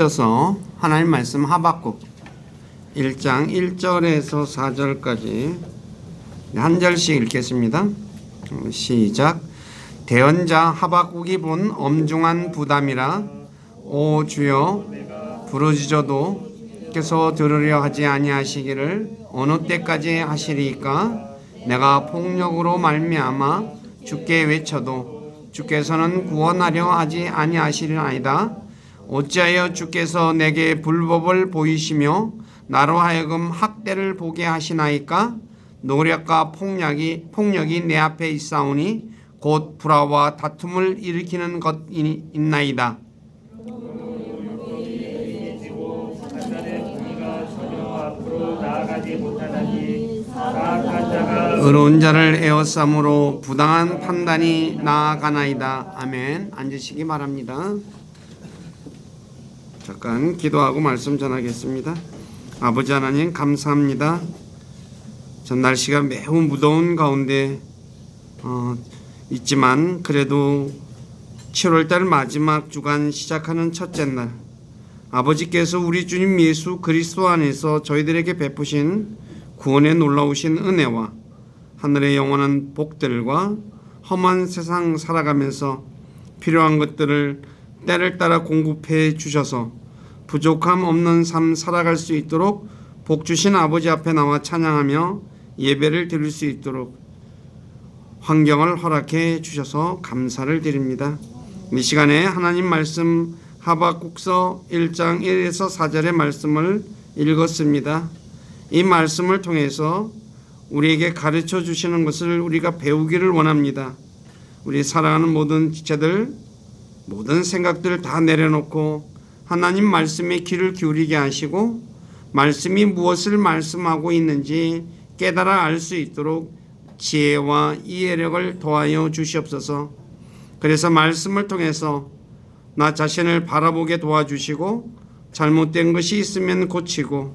이어서 하나님 말씀 하박국 1장 1절에서 4절까지 한 절씩 읽겠습니다. 시작. 대언자 하박국이 본 엄중한 부담이라 오 주여 부르짖어도 께서 들으려 하지 아니하시기를 어느 때까지 하시리이까. 내가 폭력으로 말미암아 주께 외쳐도 주께서는 구원하려 하지 아니하시리나이다. 어찌하여 주께서 내게 불법을 보이시며 나로 하여금 학대를 보게 하시나이까. 노력과 폭력이 내 앞에 있사오니 곧 불화와 다툼을 일으키는 것이 있나이다. 의로운 자를 에워싸므로 부당한 판단이 나아가나이다. 아멘. 앉으시기 바랍니다. 잠깐 기도하고 말씀 전하겠습니다. 아버지 하나님 감사합니다. 전 날씨가 매우 무더운 가운데 있지만 그래도 7월달 마지막 주간 시작하는 첫째 날, 아버지께서 우리 주님 예수 그리스도 안에서 저희들에게 베푸신 구원에 놀라우신 은혜와 하늘의 영원한 복들과 험한 세상 살아가면서 필요한 것들을 때를 따라 공급해 주셔서 부족함 없는 삶 살아갈 수 있도록 복 주신 아버지 앞에 나와 찬양하며 예배를 드릴 수 있도록 환경을 허락해 주셔서 감사를 드립니다. 이 시간에 하나님 말씀 하박국서 1장 1에서 4절의 말씀을 읽었습니다. 이 말씀을 통해서 우리에게 가르쳐 주시는 것을 우리가 배우기를 원합니다. 우리 사랑하는 모든 지체들, 모든 생각들을 다 내려놓고 하나님 말씀에 귀를 기울이게 하시고 말씀이 무엇을 말씀하고 있는지 깨달아 알 수 있도록 지혜와 이해력을 더하여 주시옵소서. 그래서 말씀을 통해서 나 자신을 바라보게 도와주시고 잘못된 것이 있으면 고치고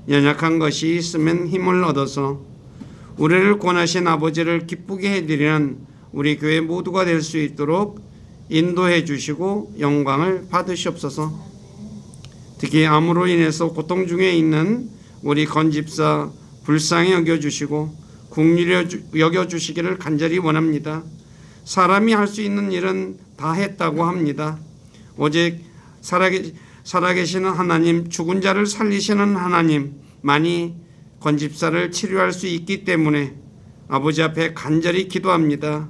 연약한 것이 있으면 힘을 얻어서 우리를 권하신 아버지를 기쁘게 해드리는 우리 교회 모두가 될 수 있도록 인도해 주시고 영광을 받으시옵소서. 특히 암으로 인해서 고통 중에 있는 우리 건집사 불쌍히 여겨주시고 긍휼히 여겨주시기를 간절히 원합니다. 사람이 할 수 있는 일은 다 했다고 합니다. 오직 살아계시는 하나님, 죽은 자를 살리시는 하나님만이 건집사를 치료할 수 있기 때문에 아버지 앞에 간절히 기도합니다.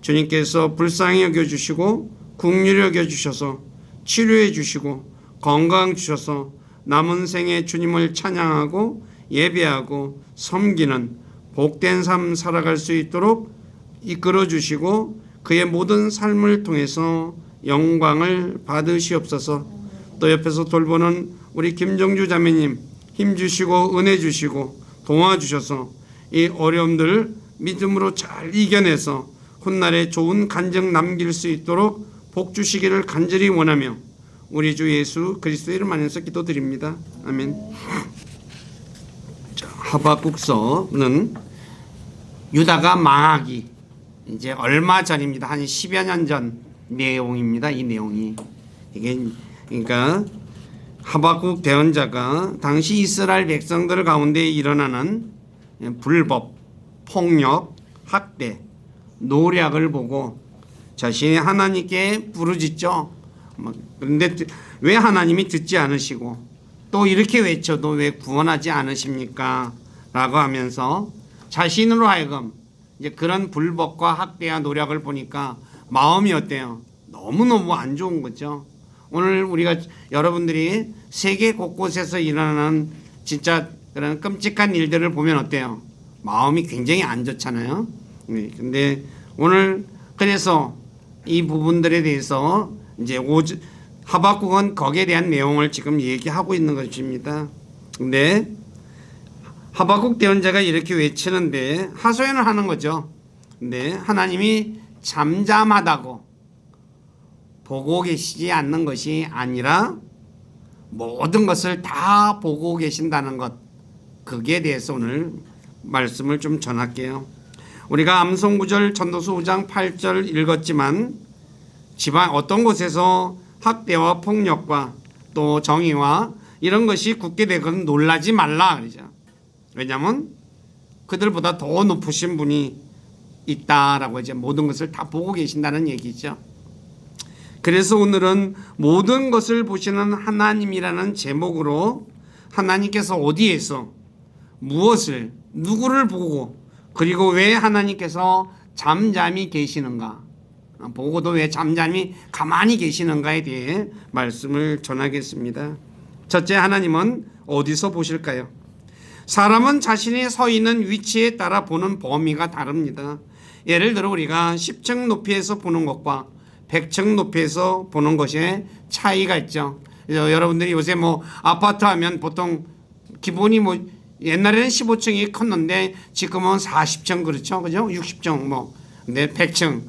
주님께서 불쌍히 여겨주시고 긍휼히 여겨주셔서 치료해 주시고 건강 주셔서 남은 생에 주님을 찬양하고 예배하고 섬기는 복된 삶 살아갈 수 있도록 이끌어 주시고 그의 모든 삶을 통해서 영광을 받으시옵소서. 또 옆에서 돌보는 우리 김정주 자매님 힘 주시고 은혜 주시고 도와주셔서 이 어려움들 믿음으로 잘 이겨내서 훗날에 좋은 간증 남길 수 있도록 복 주시기를 간절히 원하며 우리 주 예수 그리스도의 이름 안에서 기도드립니다. 아멘. 하박국서는 유다가 망하기 이제 얼마 전입니다. 한 10여 년 전 내용입니다. 이 내용이 이게 그러니까 하박국 대언자가 당시 이스라엘 백성들 가운데 일어나는 불법, 폭력, 학대, 노략을 보고 자신이 하나님께 부르짖죠. 그런데 왜 하나님이 듣지 않으시고 또 이렇게 외쳐도 왜 구원하지 않으십니까? 라고 하면서 자신으로 하여금 이제 그런 불법과 학대와 노력을 보니까 마음이 어때요? 너무너무 안 좋은 거죠. 오늘 우리가 여러분들이 세계 곳곳에서 일어나는 진짜 그런 끔찍한 일들을 보면 어때요? 마음이 굉장히 안 좋잖아요. 근데 오늘 그래서 이 부분들에 대해서 이제 하박국은 거기에 대한 내용을 지금 얘기하고 있는 것입니다. 근데 하박국 대언자가 이렇게 외치는데 하소연을 하는 거죠. 근데 하나님이 잠잠하다고 보고 계시지 않는 것이 아니라 모든 것을 다 보고 계신다는 것, 거기에 대해서 오늘 말씀을 좀 전할게요. 우리가 암송구절 전도서 5장 8절 읽었지만 지방 어떤 곳에서 학대와 폭력과 또 정의와 이런 것이 굳게 되거든 놀라지 말라 그러죠. 왜냐하면 그들보다 더 높으신 분이 있다라고 이제 모든 것을 다 보고 계신다는 얘기죠. 그래서 오늘은 모든 것을 보시는 하나님이라는 제목으로 하나님께서 어디에서 무엇을 누구를 보고 그리고 왜 하나님께서 잠잠히 계시는가 보고도 왜 잠잠히 가만히 계시는가에 대해 말씀을 전하겠습니다. 첫째, 하나님은 어디서 보실까요? 사람은 자신이 서 있는 위치에 따라 보는 범위가 다릅니다. 예를 들어 우리가 10층 높이에서 보는 것과 100층 높이에서 보는 것에 차이가 있죠. 여러분들이 요새 뭐 아파트 하면 보통 기본이 뭐 옛날에는 15층이 컸는데 지금은 40층 그렇죠, 그죠? 60층 뭐 근데 100층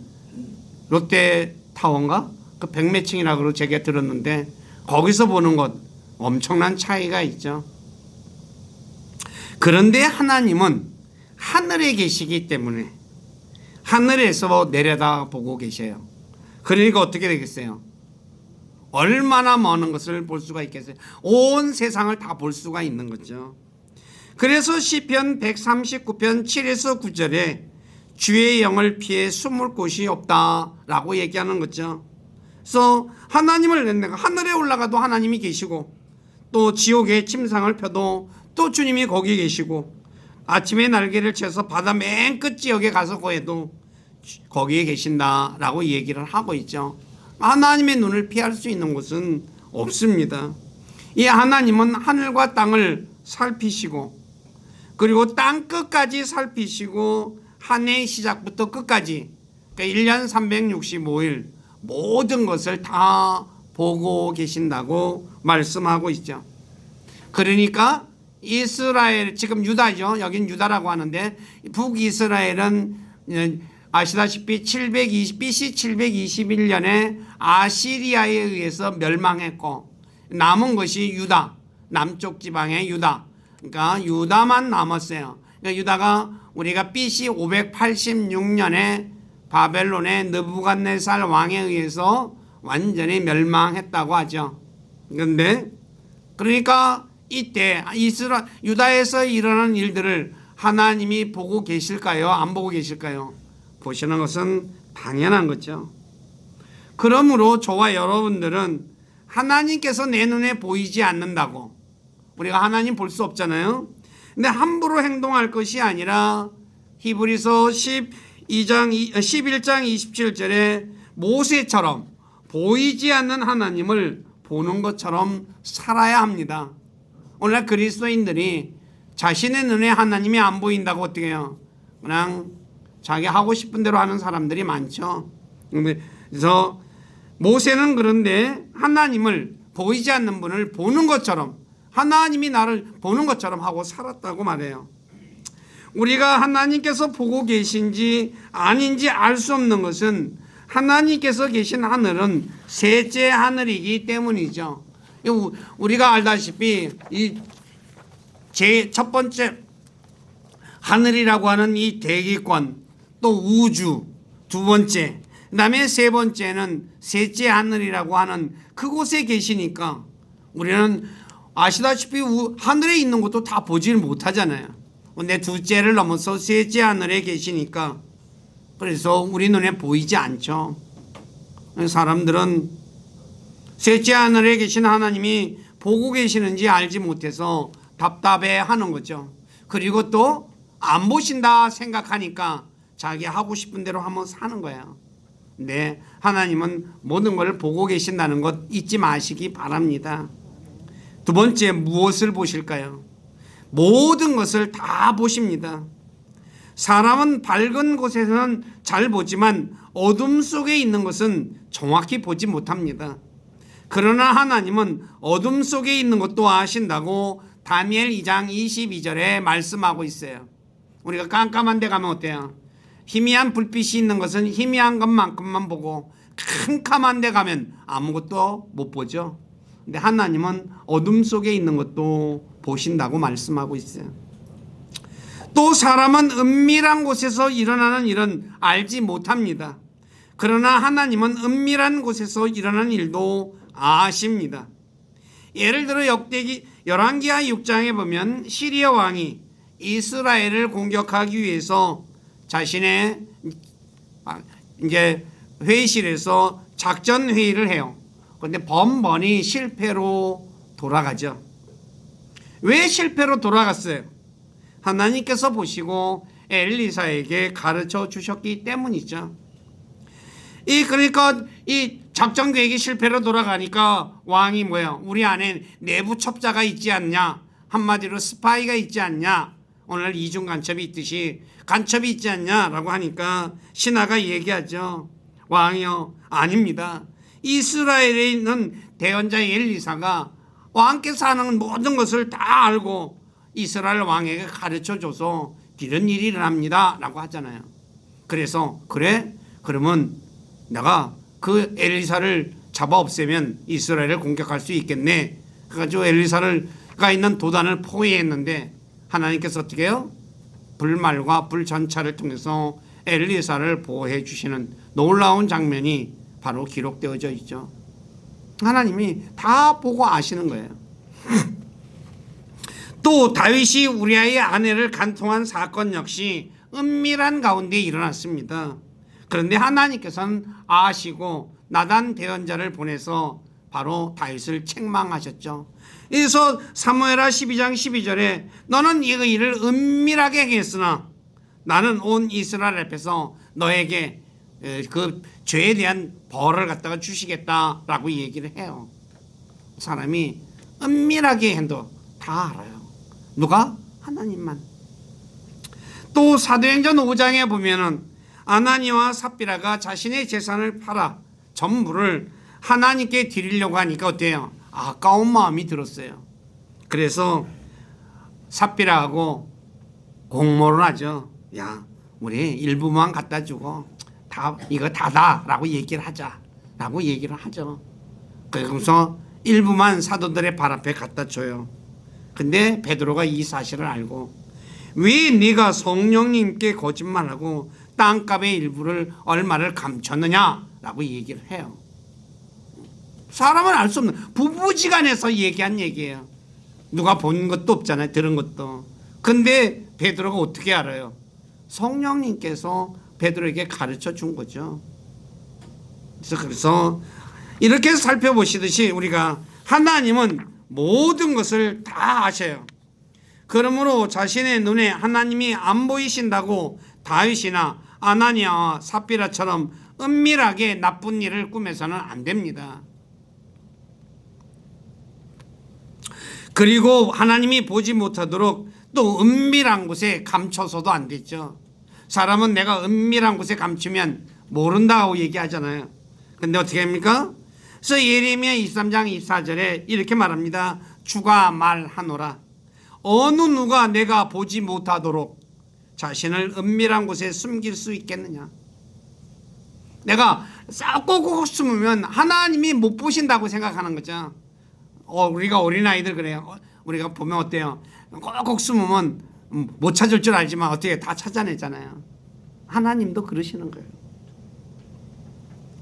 롯데타워인가 그 100몇 층이라고 제가 들었는데 거기서 보는 것 엄청난 차이가 있죠. 그런데 하나님은 하늘에 계시기 때문에 하늘에서 내려다보고 계셔요. 그러니까 어떻게 되겠어요? 얼마나 많은 것을 볼 수가 있겠어요? 온 세상을 다 볼 수가 있는 거죠. 그래서 시편 139편 7에서 9절에 주의 영을 피해 숨을 곳이 없다라고 얘기하는 거죠. 그래서 하나님을 내가 하늘에 올라가도 하나님이 계시고 또 지옥의 침상을 펴도 또 주님이 거기 계시고 아침에 날개를 쳐서 바다 맨 끝 지역에 가서 거해도 거기에 계신다라고 얘기를 하고 있죠. 하나님의 눈을 피할 수 있는 곳은 없습니다. 이 하나님은 하늘과 땅을 살피시고 그리고 땅 끝까지 살피시고 한 해의 시작부터 끝까지 그러니까 1년 365일 모든 것을 다 보고 계신다고 말씀하고 있죠. 그러니까 이스라엘 지금 유다죠. 여긴 유다라고 하는데 북이스라엘은 아시다시피 BC 721년에 아시리아에 의해서 멸망했고 남은 것이 유다, 남쪽 지방의 유다. 그러니까 유다만 남았어요. 그러니까 유다가 우리가 BC 586년에 바벨론의 느부갓네살 왕에 의해서 완전히 멸망했다고 하죠. 그런데 그러니까 이때 유다에서 일어나는 일들을 하나님이 보고 계실까요? 안 보고 계실까요? 보시는 것은 당연한 거죠. 그러므로 저와 여러분들은 하나님께서 내 눈에 보이지 않는다고 우리가 하나님 볼 수 없잖아요. 근데 함부로 행동할 것이 아니라 히브리서 11장 27절에 모세처럼 보이지 않는 하나님을 보는 것처럼 살아야 합니다. 오늘날 그리스도인들이 자신의 눈에 하나님이 안 보인다고 어떻게 해요? 그냥 자기 하고 싶은 대로 하는 사람들이 많죠. 그래서 모세는 그런데 하나님을 보이지 않는 분을 보는 것처럼 하나님이 나를 보는 것처럼 하고 살았다고 말해요. 우리가 하나님께서 보고 계신지 아닌지 알 수 없는 것은 하나님께서 계신 하늘은 셋째 하늘이기 때문이죠. 우리가 알다시피 이 첫 번째 하늘이라고 하는 이 대기권 또 우주 두 번째 그다음에 세 번째는 셋째 하늘이라고 하는 그곳에 계시니까 우리는 아시다시피 하늘에 있는 것도 다 보질 못하잖아요. 근데 둘째를 넘어서 셋째 하늘에 계시니까 그래서 우리 눈에 보이지 않죠. 사람들은 셋째 하늘에 계신 하나님이 보고 계시는지 알지 못해서 답답해 하는 거죠. 그리고 또 안 보신다 생각하니까 자기 하고 싶은 대로 한번 사는 거예요. 근데 하나님은 모든 걸 보고 계신다는 것 잊지 마시기 바랍니다. 두 번째, 무엇을 보실까요? 모든 것을 다 보십니다. 사람은 밝은 곳에서는 잘 보지만 어둠 속에 있는 것은 정확히 보지 못합니다. 그러나 하나님은 어둠 속에 있는 것도 아신다고 다니엘 2장 22절에 말씀하고 있어요. 우리가 깜깜한 데 가면 어때요? 희미한 불빛이 있는 것은 희미한 것만큼만 보고 캄캄한 데 가면 아무것도 못 보죠. 근데 하나님은 어둠 속에 있는 것도 보신다고 말씀하고 있어요. 또 사람은 은밀한 곳에서 일어나는 일은 알지 못합니다. 그러나 하나님은 은밀한 곳에서 일어나는 일도 아십니다. 예를 들어 역대기 열왕기하 6장에 보면 시리아 왕이 이스라엘을 공격하기 위해서 자신의 이제 회의실에서 작전 회의를 해요. 그런데 번번이 실패로 돌아가죠. 왜 실패로 돌아갔어요? 하나님께서 보시고 엘리사에게 가르쳐 주셨기 때문이죠. 그러니까 이 작전 계획이 실패로 돌아가니까 왕이 뭐예요? 우리 안에 내부 첩자가 있지 않냐? 한마디로 스파이가 있지 않냐? 오늘 이중 간첩이 있듯이 간첩이 있지 않냐라고 하니까 신하가 얘기하죠. 왕이요, 아닙니다. 이스라엘에 있는 대언자 엘리사가 왕께서 하는 모든 것을 다 알고 이스라엘 왕에게 가르쳐줘서 이런 일이 일어납니다 라고 하잖아요. 그래서 그래? 그러면 내가 그 엘리사를 잡아 없애면 이스라엘을 공격할 수 있겠네. 그래가지고 엘리사가 있는 도단을 포위했는데 하나님께서 어떻게 해요? 불말과 불전차를 통해서 엘리사를 보호해 주시는 놀라운 장면이 바로 기록되어져 있죠. 하나님이 다 보고 아시는 거예요. 또 다윗이 우리아의 아내를 간통한 사건 역시 은밀한 가운데 일어났습니다. 그런데 하나님께서는 아시고 나단 대언자를 보내서 바로 다윗을 책망하셨죠. 그래서 사무엘하 12장 12절에 너는 이 일을 은밀하게 했으나 나는 온 이스라엘 앞에서 너에게 그 죄에 대한 벌을 갖다가 주시겠다라고 얘기를 해요. 사람이 은밀하게 해도 다 알아요. 누가? 하나님만. 또 사도행전 5장에 보면은 아나니와 삽비라가 자신의 재산을 팔아 전부를 하나님께 드리려고 하니까 어때요? 아까운 마음이 들었어요. 그래서 삽비라하고 공모를 하죠. 야, 우리 일부만 갖다 주고 다 이거 다다라고 얘기를 하자라고 얘기를 하죠. 그래서 일부만 사도들의 발 앞에 갖다 줘요. 근데 베드로가 이 사실을 알고 왜 네가 성령님께 거짓말하고 땅값의 일부를 얼마를 감췄느냐라고 얘기를 해요. 사람은 알 수 없는 부부지간에서 얘기한 얘기예요. 누가 본 것도 없잖아요. 들은 것도. 근데 베드로가 어떻게 알아요? 성령님께서 베드로에게 가르쳐 준 거죠. 그래서 이렇게 살펴보시듯이 우리가 하나님은 모든 것을 다 아셔요. 그러므로 자신의 눈에 하나님이 안 보이신다고 다윗이나 아나니아와 삽비라처럼 은밀하게 나쁜 일을 꾸며서는 안 됩니다. 그리고 하나님이 보지 못하도록 또 은밀한 곳에 감춰서도 안 되죠. 사람은 내가 은밀한 곳에 감추면 모른다고 얘기하잖아요. 근데 어떻게 합니까? 그래서 예레미야 23장 24절에 이렇게 말합니다. 주가 말하노라. 어느 누가 내가 보지 못하도록 자신을 은밀한 곳에 숨길 수 있겠느냐. 내가 꼭꼭 숨으면 하나님이 못 보신다고 생각하는 거죠. 우리가 어린아이들 그래요. 우리가 보면 어때요? 꼭꼭 숨으면 못 찾을 줄 알지만 어떻게 다 찾아내잖아요. 하나님도 그러시는 거예요.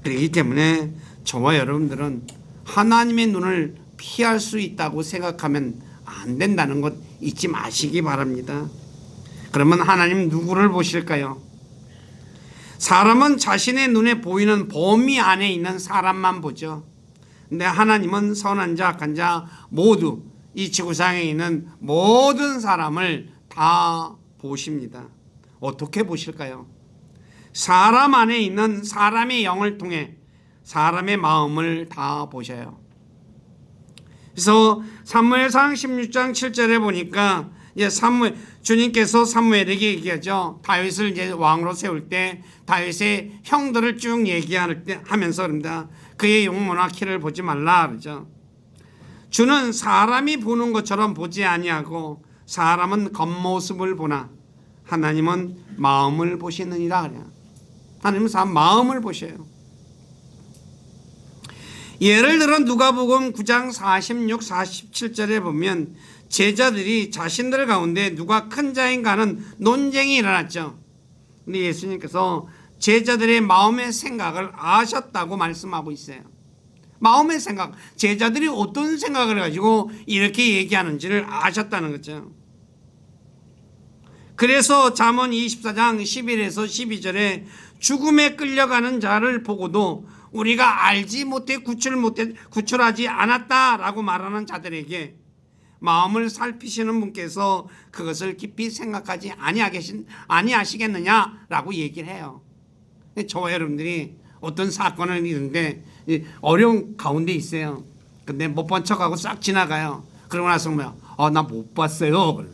그렇기 때문에 저와 여러분들은 하나님의 눈을 피할 수 있다고 생각하면 안 된다는 것 잊지 마시기 바랍니다. 그러면 하나님 누구를 보실까요? 사람은 자신의 눈에 보이는 범위 안에 있는 사람만 보죠. 근데 하나님은 선한 자, 악한 자 모두 이 지구상에 있는 모든 사람을 다 보십니다. 어떻게 보실까요? 사람 안에 있는 사람의 영을 통해 사람의 마음을 다 보셔요. 그래서 사무엘상 16장 7절에 보니까 이제 주님께서 사무엘에게 얘기하죠. 다윗을 이제 왕으로 세울 때 다윗의 형들을 쭉 얘기할 때 하면서 그럽니다. 그의 용모나 키를 보지 말라 그러죠. 주는 사람이 보는 것처럼 보지 아니하고 사람은 겉모습을 보나 하나님은 마음을 보시느니라 그래요. 하나님은 사람 마음을 보셔요. 예를 들어 누가복음 9장 46, 47절에 보면 제자들이 자신들 가운데 누가 큰 자인가 하는 논쟁이 일어났죠. 근데 예수님께서 제자들의 마음의 생각을 아셨다고 말씀하고 있어요. 마음의 생각, 제자들이 어떤 생각을 가지고 이렇게 얘기하는지를 아셨다는 거죠. 그래서 잠언 24장 11에서 12절에 죽음에 끌려가는 자를 보고도 우리가 알지 못해 구출하지 않았다라고 말하는 자들에게 마음을 살피시는 분께서 그것을 깊이 생각하지 아니하시겠느냐라고 얘기를 해요. 저와 여러분들이 어떤 사건을 있는데 어려운 가운데 있어요. 근데 못 본 척하고 싹 지나가요. 그러고 나서 뭐야? 나 못 봤어요.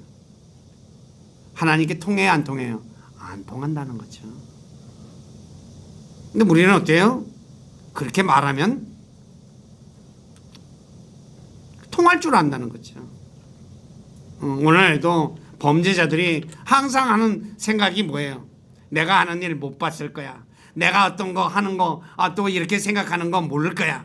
하나님께 통해요, 안 통해요? 안 통한다는 거죠. 근데 우리는 어때요? 그렇게 말하면 통할 줄 안다는 거죠. 오늘도 범죄자들이 항상 하는 생각이 뭐예요? 내가 하는 일 못 봤을 거야. 내가 어떤 거 하는 거 또 이렇게 생각하는 거 모를 거야.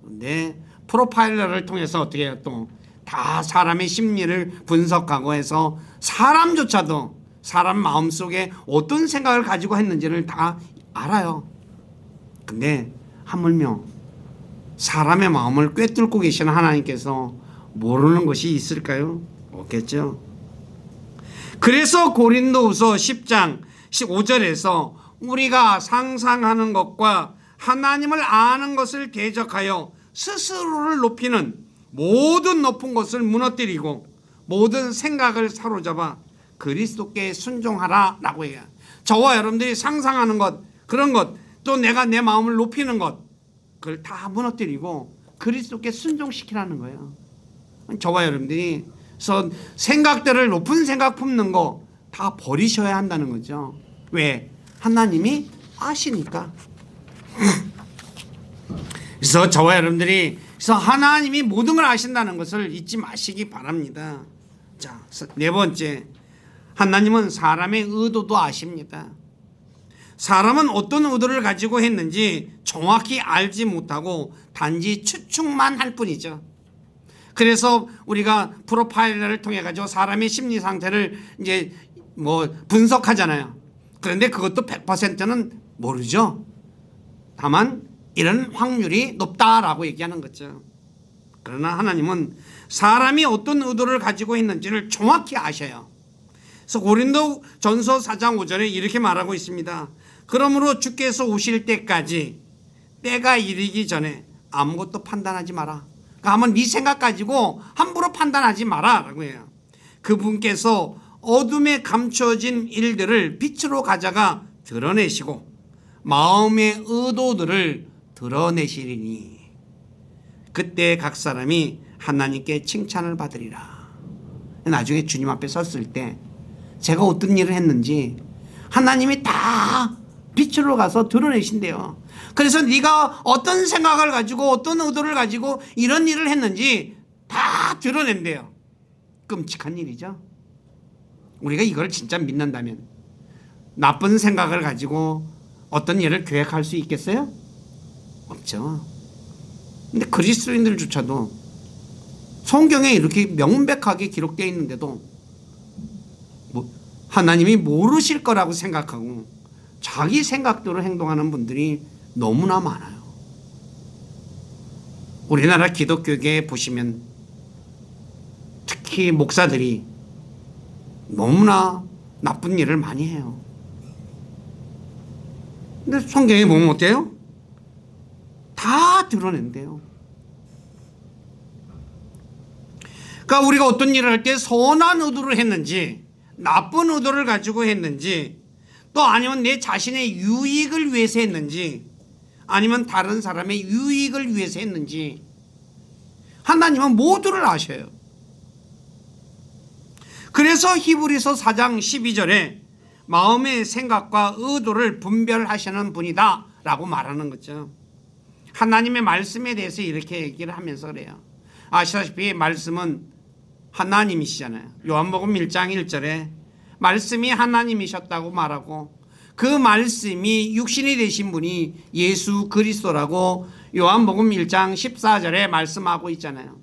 근데 프로파일러를 통해서 어떻게 해요? 또 다 사람의 심리를 분석하고 해서 사람조차도 사람 마음속에 어떤 생각을 가지고 했는지를 다 알아요. 근데 하물며 사람의 마음을 꿰뚫고 계시는 하나님께서 모르는 것이 있을까요? 없겠죠. 그래서 고린도후서 10장 15절에서 우리가 상상하는 것과 하나님을 아는 것을 대적하여 스스로를 높이는 모든 높은 것을 무너뜨리고 모든 생각을 사로잡아 그리스도께 순종하라 라고 해요. 저와 여러분들이 상상하는 것, 그런 것, 또 내가 내 마음을 높이는 것, 그걸 다 무너뜨리고 그리스도께 순종시키라는 거예요. 저와 여러분들이 생각들을 높은 생각 품는 거 다 버리셔야 한다는 거죠. 왜? 하나님이 아시니까. 그래서 저와 여러분들이 하나님이 모든 걸 아신다는 것을 잊지 마시기 바랍니다. 자, 네 번째, 하나님은 사람의 의도도 아십니다. 사람은 어떤 의도를 가지고 했는지 정확히 알지 못하고 단지 추측만 할 뿐이죠. 그래서 우리가 프로파일러를 통해 가지고 사람의 심리 상태를 이제 분석하잖아요. 그런데 그것도 100%는 모르죠. 다만 이런 확률이 높다라고 얘기하는 거죠. 그러나 하나님은 사람이 어떤 의도를 가지고 있는지를 정확히 아셔요. 그래서 고린도전서 4장 5절에 이렇게 말하고 있습니다. 그러므로 주께서 오실 때까지 때가 이르기 전에 아무것도 판단하지 마라. 그러니까 한번 네 생각 가지고 함부로 판단하지 마라 라고 해요. 그분께서 어둠에 감춰진 일들을 빛으로 가져가 드러내시고 마음의 의도들을 드러내시리니 그때 각 사람이 하나님께 칭찬을 받으리라. 나중에 주님 앞에 섰을 때 제가 어떤 일을 했는지 하나님이 다 빛으로 가서 드러내신대요. 그래서 네가 어떤 생각을 가지고 어떤 의도를 가지고 이런 일을 했는지 다 드러낸대요. 끔찍한 일이죠. 우리가 이걸 진짜 믿는다면 나쁜 생각을 가지고 어떤 일을 계획할 수 있겠어요? 없죠. 근데 그리스도인들조차도 성경에 이렇게 명백하게 기록되어 있는데도 하나님이 모르실 거라고 생각하고 자기 생각대로 행동하는 분들이 너무나 많아요. 우리나라 기독교계에 보시면 특히 목사들이 너무나 나쁜 일을 많이 해요. 근데 성경에 보면 어때요? 다 드러낸대요. 그러니까 우리가 어떤 일을 할 때 선한 의도를 했는지 나쁜 의도를 가지고 했는지 또 아니면 내 자신의 유익을 위해서 했는지 아니면 다른 사람의 유익을 위해서 했는지 하나님은 모두를 아셔요. 그래서 히브리서 4장 12절에 마음의 생각과 의도를 분별하시는 분이다 라고 말하는 거죠. 하나님의 말씀에 대해서 이렇게 얘기를 하면서 그래요. 아시다시피 말씀은 하나님이시잖아요. 요한복음 1장 1절에 말씀이 하나님이셨다고 말하고 그 말씀이 육신이 되신 분이 예수 그리스도라고 요한복음 1장 14절에 말씀하고 있잖아요.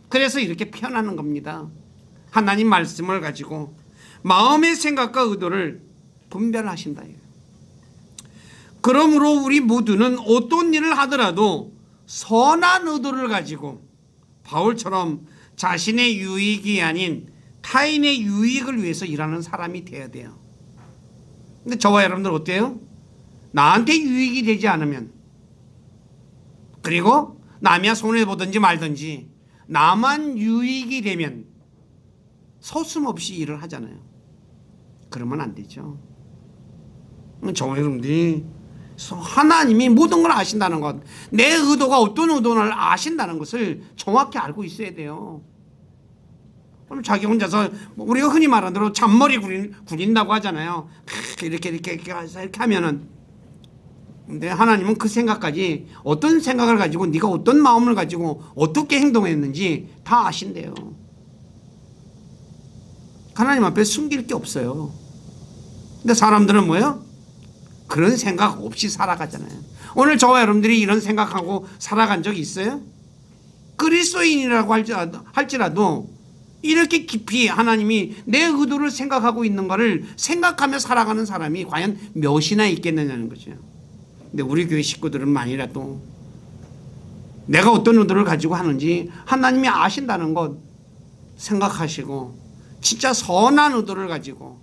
그래서 이렇게 표현하는 겁니다. 하나님 말씀을 가지고 마음의 생각과 의도를 분별하신다. 그러므로 우리 모두는 어떤 일을 하더라도 선한 의도를 가지고 바울처럼 자신의 유익이 아닌 타인의 유익을 위해서 일하는 사람이 되어야 돼요. 근데 저와 여러분들 어때요? 나한테 유익이 되지 않으면, 그리고 남이야 손해보든지 말든지 나만 유익이 되면 서슴없이 일을 하잖아요. 그러면 안 되죠. 저와 여러분들이 하나님이 모든 걸 아신다는 것, 내 의도가 어떤 의도를 아신다는 것을 정확히 알고 있어야 돼요. 그럼 자기 혼자서 우리가 흔히 말하는 대로 잔머리 굴린다고 하잖아요. 이렇게 하면은, 근데 하나님은 그 생각까지, 어떤 생각을 가지고 네가 어떤 마음을 가지고 어떻게 행동했는지 다 아신대요. 하나님 앞에 숨길 게 없어요. 근데 사람들은 뭐예요? 그런 생각 없이 살아가잖아요. 오늘 저와 여러분들이 이런 생각하고 살아간 적이 있어요? 그리스도인이라고 할지라도 이렇게 깊이 하나님이 내 의도를 생각하고 있는 것을 생각하며 살아가는 사람이 과연 몇이나 있겠느냐는 거죠. 근데 우리 교회 식구들은 만이라도 내가 어떤 의도를 가지고 하는지 하나님이 아신다는 것 생각하시고, 진짜 선한 의도를 가지고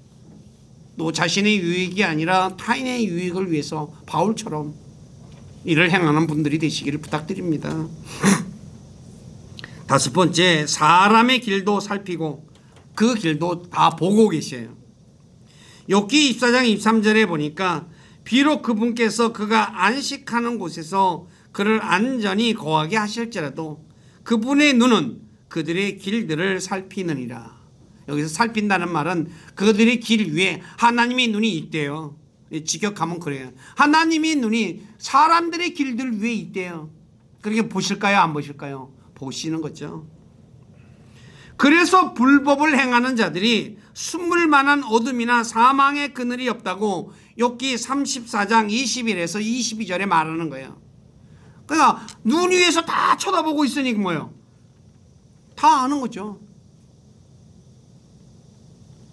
또 자신의 유익이 아니라 타인의 유익을 위해서 바울처럼 일을 행하는 분들이 되시기를 부탁드립니다. 다섯 번째, 사람의 길도 살피고 그 길도 다 보고 계셔요. 욥기 24장 23절에 보니까 비록 그분께서 그가 안식하는 곳에서 그를 안전히 거하게 하실지라도 그분의 눈은 그들의 길들을 살피느니라. 여기서 살핀다는 말은 그들의 길 위에 하나님의 눈이 있대요. 직역하면 그래요. 하나님의 눈이 사람들의 길들 위에 있대요. 그렇게 보실까요? 안 보실까요? 보시는 거죠. 그래서 불법을 행하는 자들이 숨을 만한 어둠이나 사망의 그늘이 없다고 욥기 34장 21에서 22절에 말하는 거예요. 그러니까 눈 위에서 다 쳐다보고 있으니까 뭐예요? 다 아는 거죠.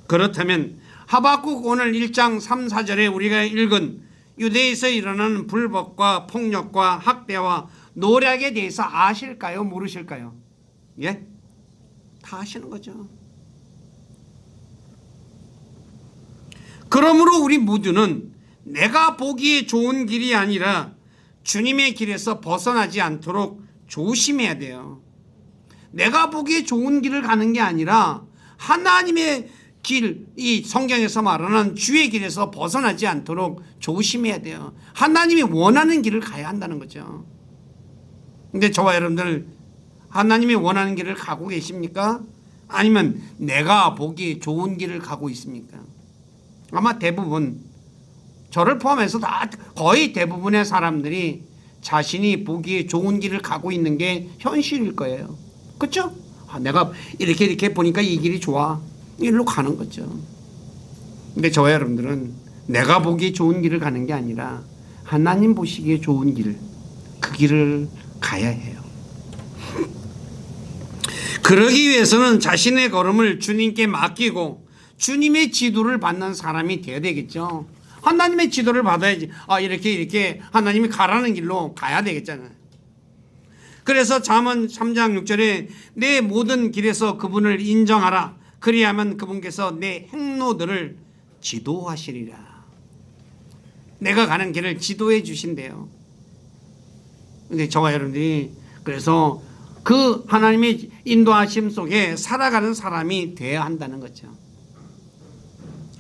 그렇다면 하박국 오늘 1장 3, 4절에 우리가 읽은 유대에서 일어나는 불법과 폭력과 학대와 노략에 대해서 아실까요? 모르실까요? 예? 다 아시는 거죠. 그러므로 우리 모두는 내가 보기에 좋은 길이 아니라 주님의 길에서 벗어나지 않도록 조심해야 돼요. 내가 보기에 좋은 길을 가는 게 아니라 하나님의 길, 이 성경에서 말하는 주의 길에서 벗어나지 않도록 조심해야 돼요. 하나님이 원하는 길을 가야 한다는 거죠. 근데 저와 여러분들 하나님이 원하는 길을 가고 계십니까? 아니면 내가 보기에 좋은 길을 가고 있습니까? 아마 대부분, 저를 포함해서 다 거의 대부분의 사람들이 자신이 보기에 좋은 길을 가고 있는 게 현실일 거예요. 그렇죠? 내가 이렇게 보니까 이 길이 좋아. 일로 가는 거죠. 근데 저와 여러분들은 내가 보기에 좋은 길을 가는 게 아니라 하나님 보시기에 좋은 길, 그 길을 가야 해요. 그러기 위해서는 자신의 걸음을 주님께 맡기고 주님의 지도를 받는 사람이 되어야 되겠죠. 하나님의 지도를 받아야지. 이렇게 하나님이 가라는 길로 가야 되겠잖아요. 그래서 잠언 3장 6절에 내 모든 길에서 그분을 인정하라. 그리하면 그분께서 내 행로들을 지도하시리라. 내가 가는 길을 지도해 주신대요. 근데 저와 여러분들이 그래서 그 하나님의 인도하심 속에 살아가는 사람이 되어야 한다는 거죠.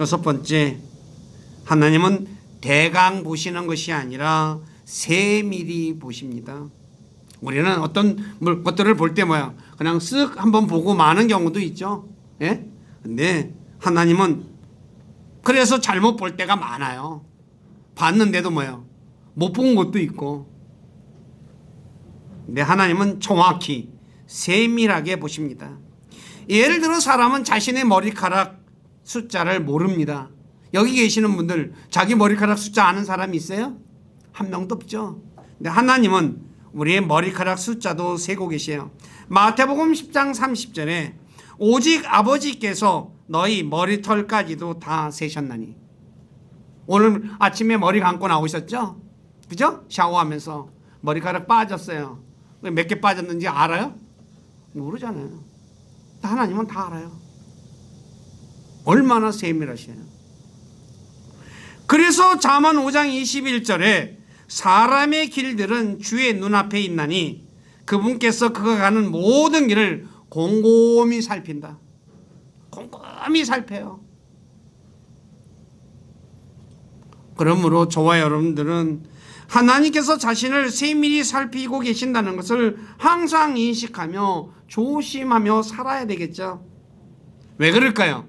여섯 번째, 하나님은 대강 보시는 것이 아니라 세밀히 보십니다. 우리는 어떤 것들을 볼 때 뭐야? 그냥 쓱 한번 보고 마는 경우도 있죠. 예? 근데 하나님은 그래서 잘못 볼 때가 많아요. 봤는데도 뭐예요? 못 본 것도 있고. 근데 하나님은 정확히 세밀하게 보십니다. 예를 들어 사람은 자신의 머리카락 숫자를 모릅니다. 여기 계시는 분들 자기 머리카락 숫자 아는 사람이 있어요? 한 명도 없죠. 근데 하나님은 우리의 머리카락 숫자도 세고 계세요. 마태복음 10장 30절에 오직 아버지께서 너희 머리털까지도 다 세셨나니. 오늘 아침에 머리 감고 나오셨죠? 그죠? 샤워하면서 머리카락 빠졌어요. 몇 개 빠졌는지 알아요? 모르잖아요. 하나님은 다 알아요. 얼마나 세밀하시네요. 그래서 잠언 5장 21절에 사람의 길들은 주의 눈앞에 있나니 그분께서 그가 가는 모든 길을 곰곰이 살핀다. 곰곰이 살펴요. 그러므로 저와 여러분들은 하나님께서 자신을 세밀히 살피고 계신다는 것을 항상 인식하며 조심하며 살아야 되겠죠. 왜 그럴까요?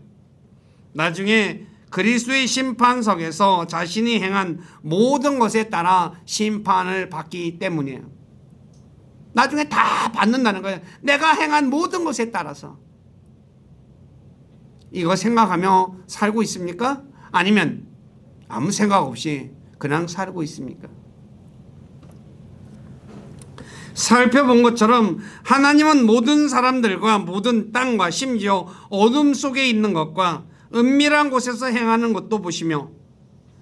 나중에 그리스도의 심판석에서 자신이 행한 모든 것에 따라 심판을 받기 때문이에요. 나중에 다 받는다는 거예요. 내가 행한 모든 것에 따라서. 이거 생각하며 살고 있습니까? 아니면 아무 생각 없이 그냥 살고 있습니까? 살펴본 것처럼 하나님은 모든 사람들과 모든 땅과 심지어 어둠 속에 있는 것과 은밀한 곳에서 행하는 것도 보시며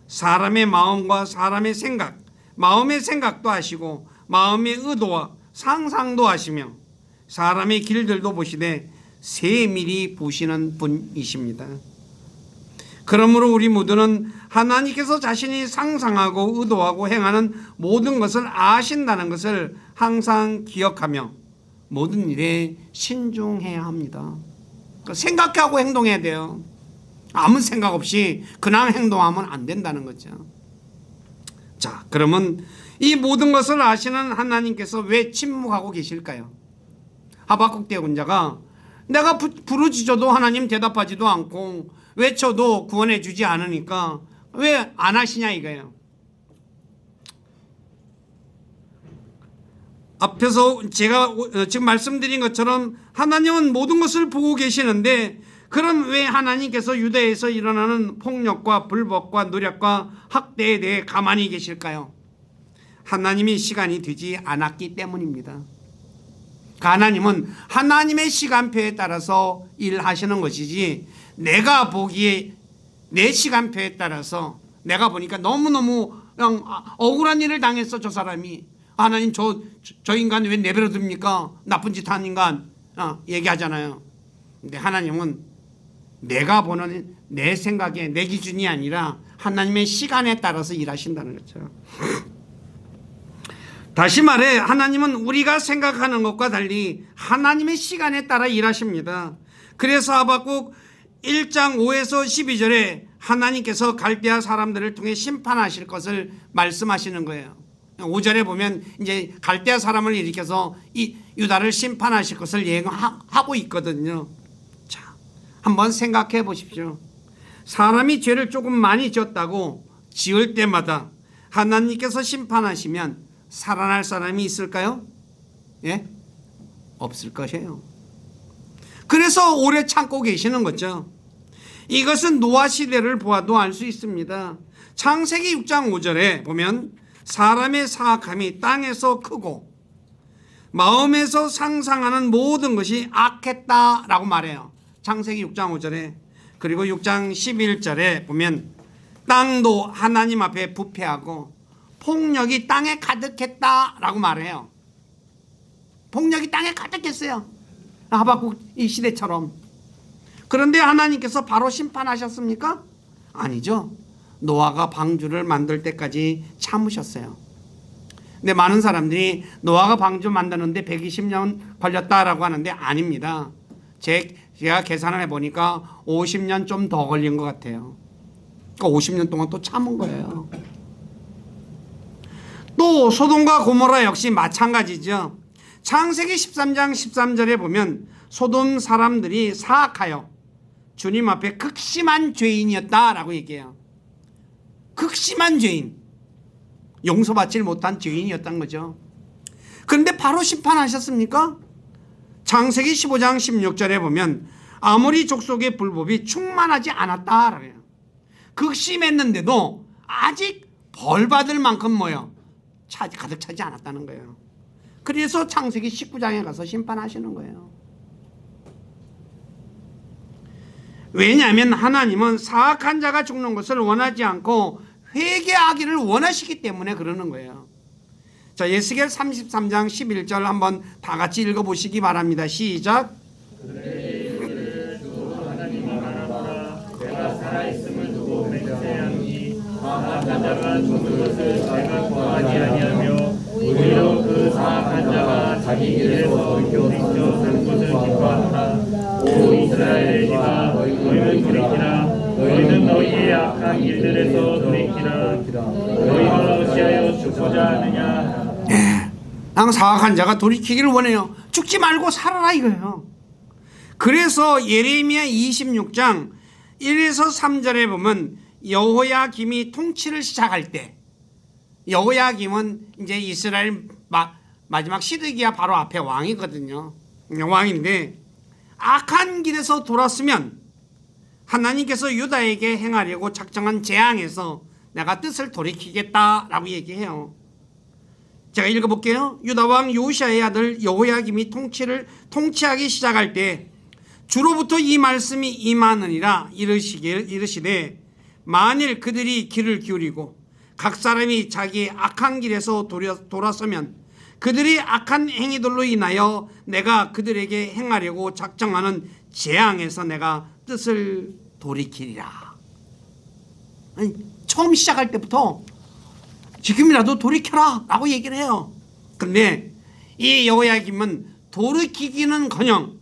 사람의 마음과 사람의 생각, 마음의 생각도 아시고 마음의 의도와 상상도 아시며 사람의 길들도 보시되 세밀히 보시는 분이십니다. 그러므로 우리 모두는 하나님께서 자신이 상상하고 의도하고 행하는 모든 것을 아신다는 것을 항상 기억하며 모든 일에 신중해야 합니다. 생각하고 행동해야 돼요. 아무 생각 없이 그냥 행동하면 안 된다는 거죠. 자, 그러면 이 모든 것을 아시는 하나님께서 왜 침묵하고 계실까요? 하박국 대언자가 내가 부르짖어도 하나님 대답하지도 않고 외쳐도 구원해 주지 않으니까 왜 안 하시냐 이거예요. 앞에서 제가 지금 말씀드린 것처럼 하나님은 모든 것을 보고 계시는데 그럼 왜 하나님께서 유대에서 일어나는 폭력과 불법과 노력과 학대에 대해 가만히 계실까요? 하나님이 시간이 되지 않았기 때문입니다. 하나님은 하나님의 시간표에 따라서 일하시는 것이지 내가 보기에 내 시간표에 따라서 내가 보니까 너무너무 그냥 억울한 일을 당했어 저 사람이. 하나님 저 인간 왜 내버려 둡니까? 나쁜 짓 한 인간 얘기하잖아요. 근데 하나님은 내가 보는 내 생각에 내 기준이 아니라 하나님의 시간에 따라서 일하신다는 거죠. 다시 말해 하나님은 우리가 생각하는 것과 달리 하나님의 시간에 따라 일하십니다. 그래서 하박국 1장 5에서 12절에 하나님께서 갈대아 사람들을 통해 심판하실 것을 말씀하시는 거예요. 5절에 보면 이제 갈대아 사람을 일으켜서 이 유다를 심판하실 것을 예언하고 있거든요. 자, 한번 생각해 보십시오. 사람이 죄를 조금 많이 지었다고 지을 때마다 하나님께서 심판하시면 살아날 사람이 있을까요? 예? 없을 것이에요. 그래서 오래 참고 계시는 거죠. 이것은 노아 시대를 보아도 알 수 있습니다. 창세기 6장 5절에 보면 사람의 사악함이 땅에서 크고 마음에서 상상하는 모든 것이 악했다라고 말해요. 창세기 6장 5절에. 그리고 6장 11절에 보면 땅도 하나님 앞에 부패하고 폭력이 땅에 가득했다라고 말해요. 폭력이 땅에 가득했어요. 하박국 이 시대처럼. 그런데 하나님께서 바로 심판하셨습니까? 아니죠. 노아가 방주를 만들 때까지 참으셨어요. 근데 많은 사람들이 노아가 방주 만드는데 120년 걸렸다라고 하는데 아닙니다. 제가 계산을 해보니까 50년 좀 더 걸린 것 같아요. 그러니까 50년 동안 또 참은 거예요. 또 소돔과 고모라 역시 마찬가지죠. 창세기 13장 13절에 보면 소돔 사람들이 사악하여 주님 앞에 극심한 죄인이었다라고 얘기해요. 극심한 죄인, 용서받지 못한 죄인이었던 거죠. 그런데 바로 심판하셨습니까? 창세기 15장 16절에 보면 아모리 족속의 불법이 충만하지 않았다라고 해요. 극심했는데도 아직 벌받을 만큼 뭐요? 가득 차지 않았다는 거예요. 그래서 창세기 19장에 가서 심판하시는 거예요. 왜냐하면 하나님은 사악한 자가 죽는 것을 원하지 않고 회개하기를 원하시기 때문에 그러는 거예요. 자, 에스겔 33장 11절 한번 다 같이 읽어보시기 바랍니다. 시작. 내가 살아있음을 두고 맹세하니 사악한 자가 죽는 것을 내가 구하지 아니하며 오히려 그 사악한 자가 자기 길에서 돌이켜 산 것을 기뻐하노라. 오 이스라엘의 집아 너희는 돌이키라. 너희는 너희의 악한 길들에서 돌이키라. 너희는 어찌하여 죽고자 하느냐. 사악한 자가 돌이키기를 원해요. 죽지 말고 살아라 이거예요. 그래서 예레미야 26장 1에서 3절에 보면 여호야김이 통치를 시작할 때, 여호야김은 이제 이스라엘 마지막 시드기야 바로 앞에 왕이거든요. 왕인데 악한 길에서 돌았으면 하나님께서 유다에게 행하려고 작정한 재앙에서 내가 뜻을 돌이키겠다라고 얘기해요. 제가 읽어볼게요. 유다 왕 요시아의 아들 여호야김이 통치하기 시작할 때 주로부터 이 말씀이 임하느니라. 이르시되 만일 그들이 귀를 기울이고 각 사람이 자기의 악한 길에서 돌아서면 그들이 악한 행위들로 인하여 내가 그들에게 행하려고 작정하는 재앙에서 내가 뜻을 돌이키리라. 아니, 처음 시작할 때부터 지금이라도 돌이켜라 라고 얘기를 해요. 그런데 이 여호야김은 돌이키기는커녕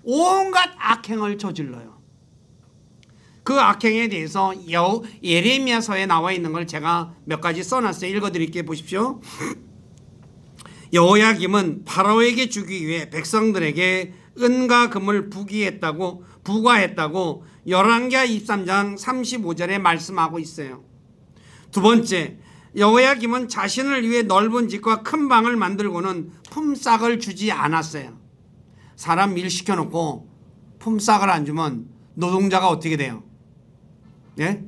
온갖 악행을 저질러요. 그 악행에 대해서 예레미야서에 나와 있는 걸 제가 몇 가지 써놨어요. 읽어드릴게요. 보십시오. 여호야김은 바로에게 주기 위해 백성들에게 은과 금을 부과했다고 열왕기하 23장 35절에 말씀하고 있어요. 두 번째, 여호야김은 자신을 위해 넓은 집과 큰 방을 만들고는 품삯을 주지 않았어요. 사람 일 시켜놓고 품삯을 안 주면 노동자가 어떻게 돼요? 예?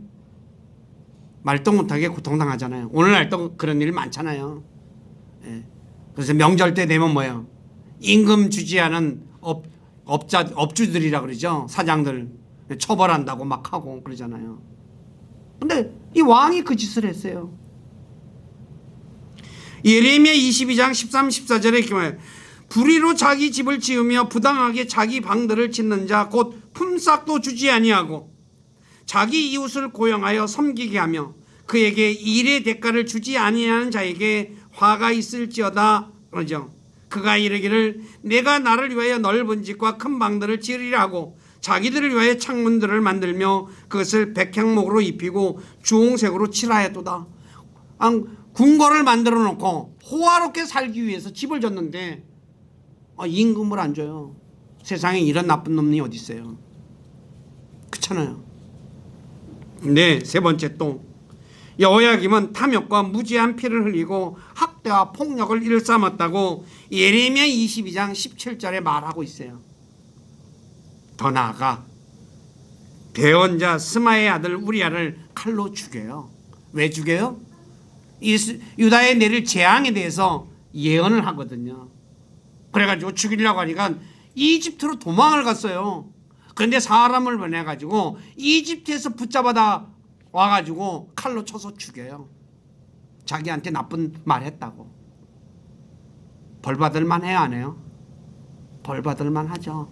말도 못하게 고통당하잖아요. 오늘날도 그런 일 많잖아요. 예. 그래서 명절 때 되면 뭐예요? 임금 주지 않은 업주들이라 그러죠. 사장들 처벌한다고 막 하고 그러잖아요. 근데 이 왕이 그 짓을 했어요. 예레미야 22장 13, 14절에 이렇게 불의로 자기 집을 지으며 부당하게 자기 방들을 짓는 자 곧 품삯도 주지 아니하고 자기 이웃을 고용하여 섬기게 하며 그에게 일의 대가를 주지 아니하는 자에게 화가 있을지어다 그러죠. 그가 이르기를 내가 나를 위하여 넓은 집과 큰 방들을 지으리라 하고 자기들을 위하여 창문들을 만들며 그것을 백향목으로 입히고 주홍색으로 칠하였도다. 궁궐을 만들어 놓고 호화롭게 살기 위해서 집을 졌는데 임금을 안 줘요. 세상에 이런 나쁜 놈이 어디 있어요. 그렇잖아요. 네, 세 번째 또 여호야김은 탐욕과 무지한 피를 흘리고 학대와 폭력을 일삼았다고 예레미야 22장 17절에 말하고 있어요. 더 나아가 배원자 스마의 아들 우리아를 칼로 죽여요. 왜 죽여요? 유다에 내릴 재앙에 대해서 예언을 하거든요. 그래가지고 죽이려고 하니까 이집트로 도망을 갔어요. 그런데 사람을 보내가지고 이집트에서 붙잡아다 와가지고 칼로 쳐서 죽여요. 자기한테 나쁜 말 했다고. 벌 받을만 해요, 안 해요? 벌 받을만 하죠.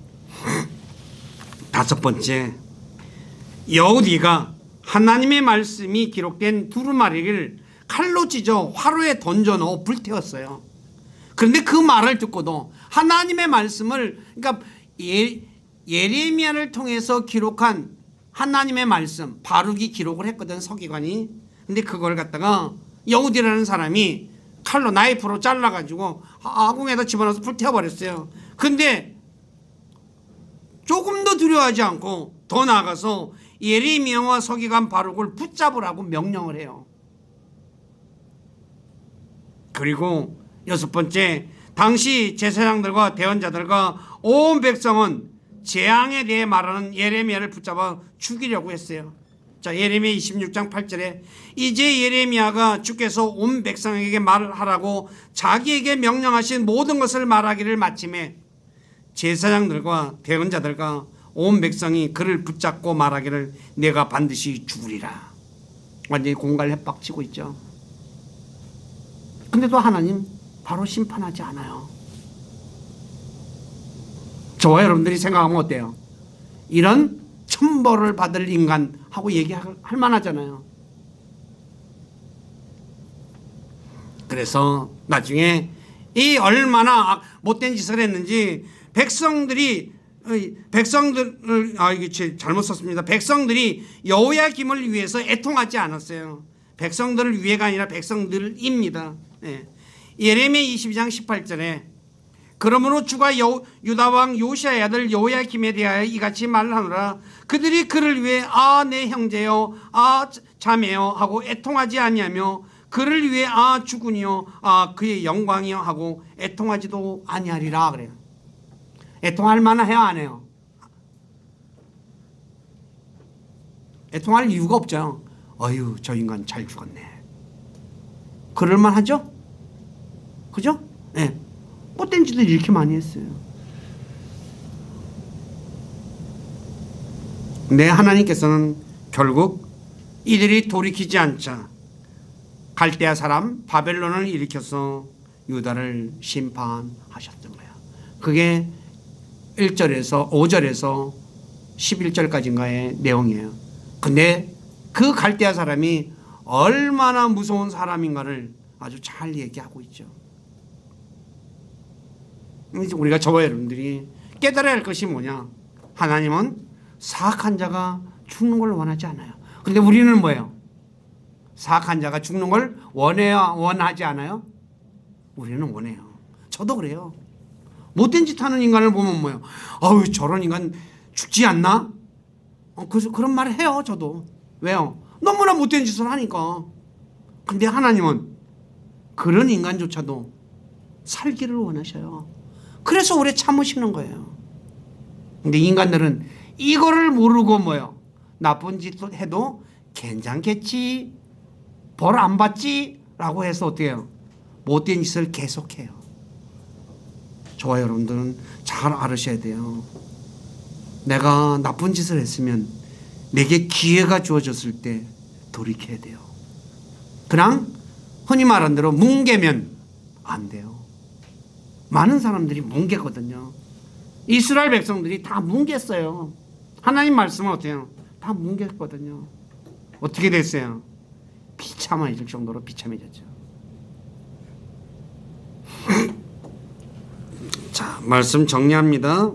다섯 번째, 여우디가 하나님의 말씀이 기록된 두루마리를 칼로 찢어 화로에 던져넣어 불태웠어요. 그런데 그 말을 듣고도 하나님의 말씀을, 그러니까 예레미야를 통해서 기록한 하나님의 말씀, 바룩이 기록을 했거든, 서기관이. 근데 그걸 갖다가 여우디라는 사람이 칼로 나이프로 잘라가지고 아궁에다 집어넣어서 불태워버렸어요. 근데 조금 더 두려워하지 않고 더 나아가서 예레미야와 서기관 바룩을 붙잡으라고 명령을 해요. 그리고 여섯 번째, 당시 제사장들과 대언자들과 온 백성은 재앙에 대해 말하는 예레미야를 붙잡아 죽이려고 했어요. 자, 예레미야 26장 8절에 이제 예레미야가 주께서 온 백성에게 말하라고 자기에게 명령하신 모든 것을 말하기를 마침에 제사장들과 대언자들과 온 백성이 그를 붙잡고 말하기를 내가 반드시 죽으리라. 완전히 공갈 협박치고 있죠. 근데도 하나님 바로 심판하지 않아요. 저와 여러분들이 생각하면 어때요? 이런 천벌을 받을 인간하고 얘기할 만하잖아요. 그래서 나중에 이 얼마나 못된 짓을 했는지 백성들을 이게 잘못 썼습니다. 백성들이 여호야김을 위해서 애통하지 않았어요. 백성들을 위해가 아니라 백성들입니다. 네. 예레미야 22장 18절에 그러므로 주가 유다 왕 요시아의 아들 여호야김에 대하여 이같이 말하노라. 그들이 그를 위해 아 내 형제여 아 자매여 하고 애통하지 아니하며 그를 위해 아 주군이여 아 그의 영광이여 하고 애통하지도 아니하리라 그래요. 애통할 만해요 안 해요? 애통할 이유가 없죠. 어휴 저 인간 잘 죽었네. 그럴만 하죠? 그죠? 네. 못된 짓을 이렇게 많이 했어요. 네, 하나님께서는 결국 이들이 돌이키지 않자 갈대아 사람 바벨론을 일으켜서 유다를 심판하셨던 거야. 그게 1절에서 5절에서 11절까지인가의 내용이에요. 근데 그 갈대아 사람이 얼마나 무서운 사람인가를 아주 잘 얘기하고 있죠. 우리가 저와 여러분들이 깨달아야 할 것이 뭐냐? 하나님은 사악한 자가 죽는 걸 원하지 않아요. 근데 우리는 뭐예요? 사악한 자가 죽는 걸 원하지 않아요? 우리는 원해요. 저도 그래요. 못된 짓 하는 인간을 보면 뭐예요? 아우 저런 인간 죽지 않나? 그래서 그런 말을 해요. 저도. 왜요? 너무나 못된 짓을 하니까. 근데 하나님은 그런 인간조차도 살기를 원하셔요. 그래서 오래 참으시는 거예요. 근데 인간들은 이거를 모르고 뭐예요? 나쁜 짓 해도 괜찮겠지, 벌 안 받지 라고 해서 어떻게 해요? 못된 짓을 계속해요. 저와 여러분들은 잘 알으셔야 돼요. 내가 나쁜 짓을 했으면 내게 기회가 주어졌을 때 돌이켜야 돼요. 그냥 흔히 말하는 대로 뭉개면 안 돼요. 많은 사람들이 뭉개거든요. 이스라엘 백성들이 다 뭉갰어요. 하나님 말씀은 어때요? 다 뭉갰거든요. 어떻게 됐어요? 비참해질 정도로 비참해졌죠. 자, 말씀 정리합니다.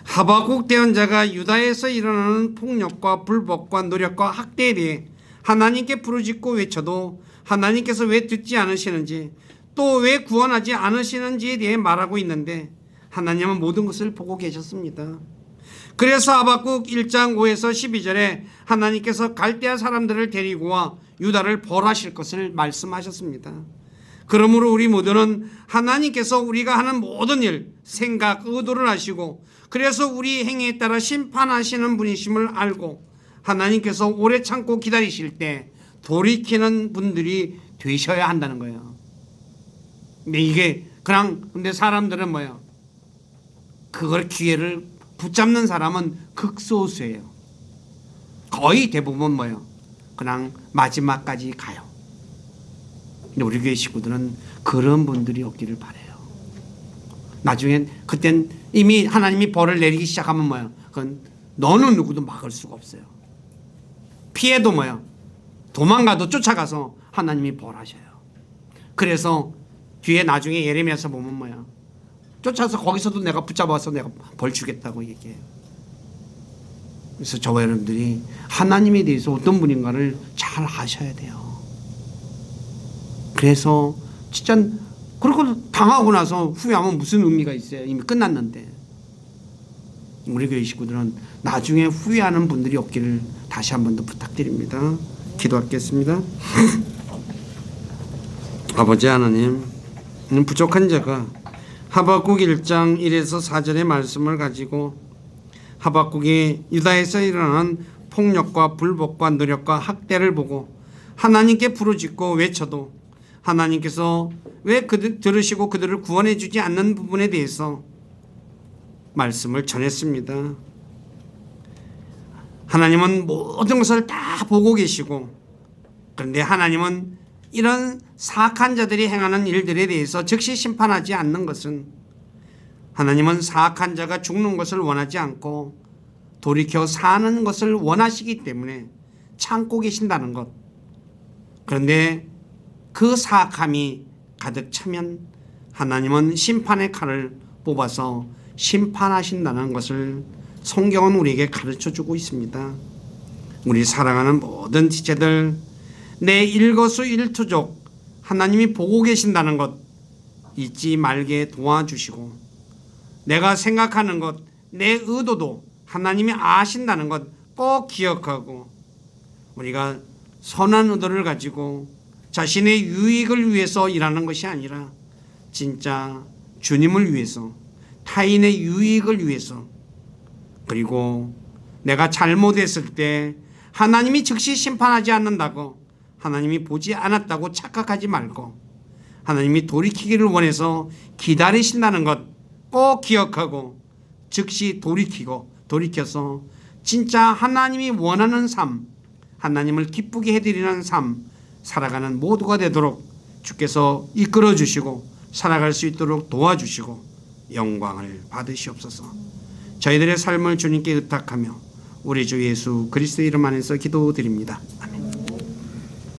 하박국 대언자가 유다에서 일어나는 폭력과 불법과 노력과 학대에 대해 하나님께 부르짖고 외쳐도 하나님께서 왜 듣지 않으시는지 또 왜 구원하지 않으시는지에 대해 말하고 있는데 하나님은 모든 것을 보고 계셨습니다. 그래서 하박국 1장 5에서 12절에 하나님께서 갈대아 사람들을 데리고 와 유다를 벌하실 것을 말씀하셨습니다. 그러므로 우리 모두는 하나님께서 우리가 하는 모든 일, 생각, 의도를 아시고 그래서 우리 행위에 따라 심판하시는 분이심을 알고 하나님께서 오래 참고 기다리실 때 돌이키는 분들이 되셔야 한다는 거예요. 근데 이게 그냥 근데 사람들은 뭐예요? 그걸 기회를 붙잡는 사람은 극소수예요. 거의 대부분 뭐예요? 그냥 마지막까지 가요. 근데 우리 교회 식구들은 그런 분들이 없기를 바라요. 나중엔 그땐 이미 하나님이 벌을 내리기 시작하면 뭐예요? 그건 너는 누구도 막을 수가 없어요. 피해도 뭐예요? 도망가도 쫓아가서 하나님이 벌하셔요. 그래서 뒤에 나중에 예레미야서 보면 뭐야? 쫓아서 거기서도 내가 붙잡아서 내가 벌 주겠다고 얘기해요. 그래서 저와 여러분들이 하나님에 대해서 어떤 분인가를 잘 아셔야 돼요. 그래서 진짜 그리고 당하고 나서 후회하면 무슨 의미가 있어요? 이미 끝났는데. 우리 교회 식구들은 나중에 후회하는 분들이 없기를 다시 한 번 더 부탁드립니다. 기도하겠습니다. 아버지 하나님, 부족한 자가 하박국 1장 1에서 4절의 말씀을 가지고 하박국이 유다에서 일어난 폭력과 불법과 노력과 학대를 보고 하나님께 부르짖고 외쳐도 하나님께서 왜 그들 들으시고 그들을 구원해 주지 않는 부분에 대해서 말씀을 전했습니다. 하나님은 모든 것을 다 보고 계시고 그런데 하나님은 이런 사악한 자들이 행하는 일들에 대해서 즉시 심판하지 않는 것은 하나님은 사악한 자가 죽는 것을 원하지 않고 돌이켜 사는 것을 원하시기 때문에 참고 계신다는 것. 그런데 그 사악함이 가득 차면 하나님은 심판의 칼을 뽑아서 심판하신다는 것을 성경은 우리에게 가르쳐주고 있습니다. 우리 사랑하는 모든 지체들, 내 일거수일투족 하나님이 보고 계신다는 것 잊지 말게 도와주시고, 내가 생각하는 것, 내 의도도 하나님이 아신다는 것 꼭 기억하고, 우리가 선한 의도를 가지고 자신의 유익을 위해서 일하는 것이 아니라 진짜 주님을 위해서, 타인의 유익을 위해서, 그리고 내가 잘못했을 때 하나님이 즉시 심판하지 않는다고, 하나님이 보지 않았다고 착각하지 말고 하나님이 돌이키기를 원해서 기다리신다는 것 꼭 기억하고 즉시 돌이켜서 진짜 하나님이 원하는 삶, 하나님을 기쁘게 해드리는 삶 살아가는 모두가 되도록 주께서 이끌어 주시고 살아갈 수 있도록 도와주시고 영광을 받으시옵소서. 저희들의 삶을 주님께 의탁하며 우리 주 예수 그리스도의 이름 안에서 기도드립니다. 아멘.